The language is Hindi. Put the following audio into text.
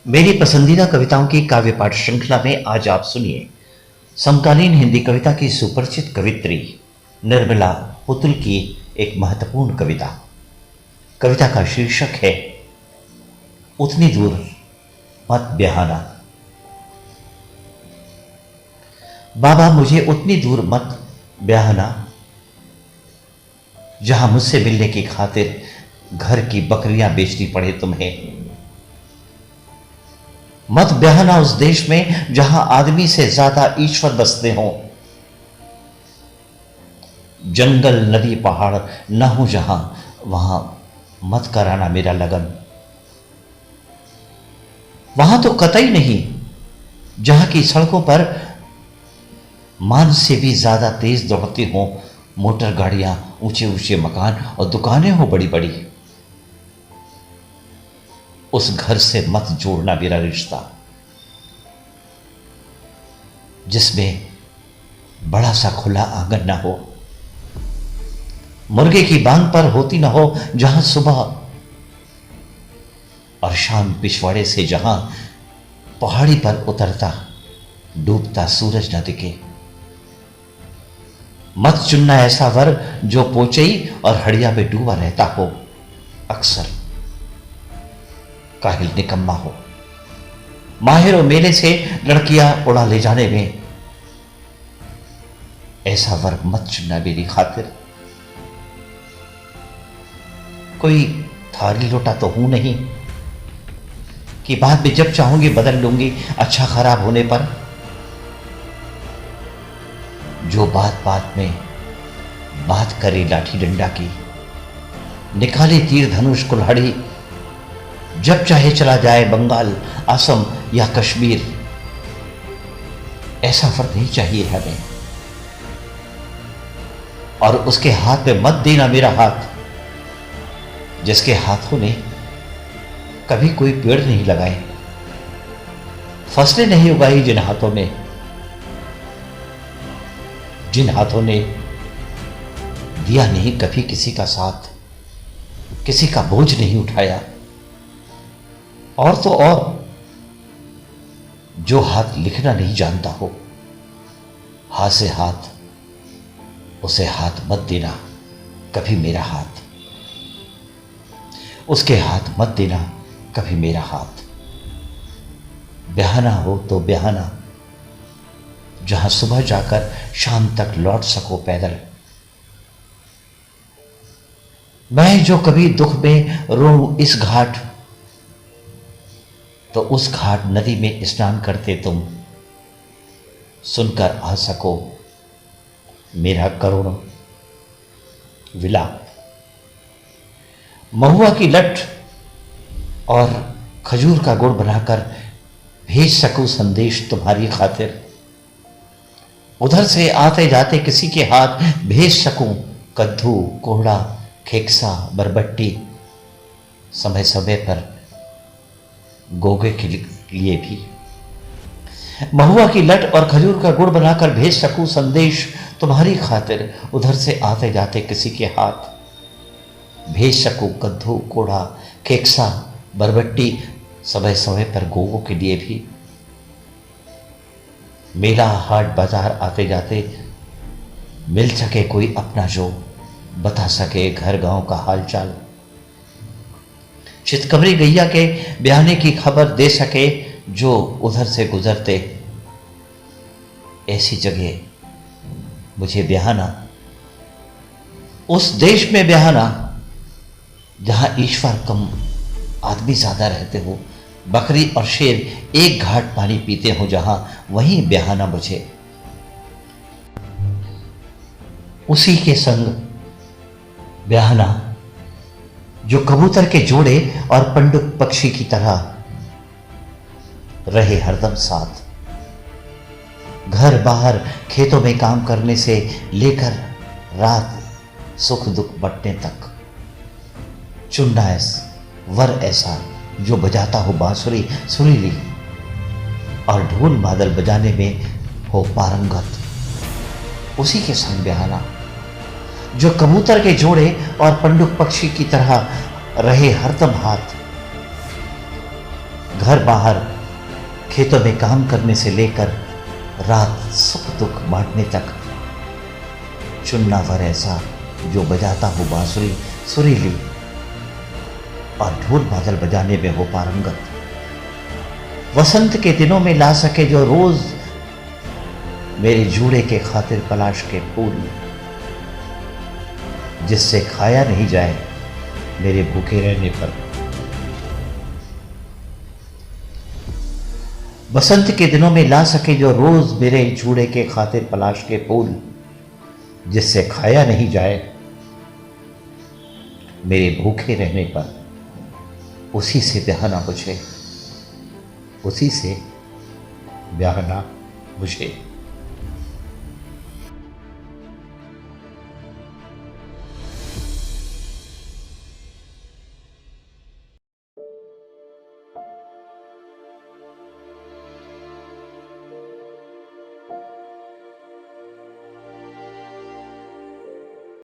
मेरी पसंदीदा कविताओं की काव्य पाठ श्रृंखला में आज आप सुनिए समकालीन हिंदी कविता की सुपरिचित कवित्री निर्मला पुतुल की एक महत्वपूर्ण कविता। कविता का शीर्षक है उतनी दूर मत ब्याहना। बाबा मुझे उतनी दूर मत ब्याहना जहां मुझसे मिलने की खातिर घर की बकरियां बेचनी पड़े तुम्हें। मत ब्याहना उस देश में जहां आदमी से ज्यादा ईश्वर बसते हों। जंगल नदी पहाड़ न हो जहां, वहां मत कराना मेरा लगन। वहां तो कतई नहीं जहां की सड़कों पर मान से भी ज्यादा तेज दौड़ती हों मोटर गाड़ियां, ऊंचे ऊंचे मकान और दुकानें हो बड़ी बड़ी। उस घर से मत जोड़ना मेरा रिश्ता जिसमें बड़ा सा खुला आंगन ना हो, मुर्गे की बांग पर होती ना हो, जहां सुबह और शाम पिछवाड़े से जहां पहाड़ी पर उतरता डूबता सूरज न दिखे। मत चुनना ऐसा वर जो पोचई और हड़िया में डूबा रहता हो, अक्सर काहिल निकम्मा हो। माहिर और मेले से लड़कियां उड़ा ले जाने में ऐसा वर मत चुनना मेरी खातिर। कोई थाली लोटा तो हूं नहीं कि बाद में जब चाहूंगी बदल लूंगी अच्छा खराब होने पर। जो बात बात में बात करे लाठी डंडा की, निकाले तीर धनुष कुल्हाड़ी, जब चाहे चला जाए बंगाल असम या कश्मीर। ऐसा फर्क नहीं चाहिए हमें। और उसके हाथ में मत देना मेरा हाथ जिसके हाथों ने कभी कोई पेड़ नहीं लगाए, फसलें नहीं उगाई, जिन हाथों ने दिया नहीं कभी किसी का साथ, किसी का बोझ नहीं उठाया। और तो और जो हाथ लिखना नहीं जानता हो, हाथ से हाथ उसे हाथ मत देना कभी मेरा हाथ, उसके हाथ मत देना कभी मेरा हाथ। ब्याहना हो तो ब्याहना जहां सुबह जाकर शाम तक लौट सको पैदल। मैं जो कभी दुख में रोऊं इस घाट, तो उस घाट नदी में स्नान करते तुम सुनकर आ सको मेरा करुण विलाप। महुआ की लट और खजूर का गुड़ बनाकर भेज सकूं संदेश तुम्हारी खातिर। उधर से आते जाते किसी के हाथ भेज सकूं कद्दू, कोहड़ा, खेकसा, बरबट्टी, समय समय पर गोगे के लिए भी। महुआ की लट और खजूर का गुड़ बनाकर भेज सकूं संदेश तुम्हारी खातिर। उधर से आते जाते किसी के हाथ भेज सकूं कद्दू, कोड़ा, केक्सा, बरबट्टी, समय समय पर गोगों के लिए भी। मेला हाट बाजार आते जाते मिल सके कोई अपना जो बता सके घर गांव का हालचाल। चितकबरी गैया के ब्याहने की खबर दे सके जो उधर से गुजरते। ऐसी जगह मुझे ब्याहना, उस देश में ब्याहना जहां ईश्वर कम आदमी ज्यादा रहते हो, बकरी और शेर एक घाट पानी पीते हो, जहां वहीं ब्याहना मुझे। उसी के संग ब्याहना जो कबूतर के जोड़े और पंडुक पक्षी की तरह रहे हरदम साथ। घर बाहर खेतों में काम करने से लेकर रात सुख दुख बंटने तक। चुनना वर ऐसा जो बजाता हो बांसुरी सुरीली और ढोल मादल बजाने में हो पारंगत। उसी के संग ब्याहना जो कबूतर के जोड़े और पंडुक पक्षी की तरह रहे हरदम हाथ। घर बाहर खेतों में काम करने से लेकर रात सुख दुख बांटने तक, चुनना वर ऐसा जो बजाता हो बांसुरी सुरीली और ढोल बादल बजाने में हो पारंगत। वसंत के दिनों में ला सके जो रोज मेरे जूड़े के खातिर पलाश के फूल, जिससे खाया नहीं जाए मेरे भूखे रहने पर। बसंत के दिनों में ला सके जो रोज मेरे जूड़े के खातिर पलाश के फूल, जिससे खाया नहीं जाए मेरे भूखे रहने पर। उसी से ब्याहना मुझे, उसी से ब्याहना मुझे।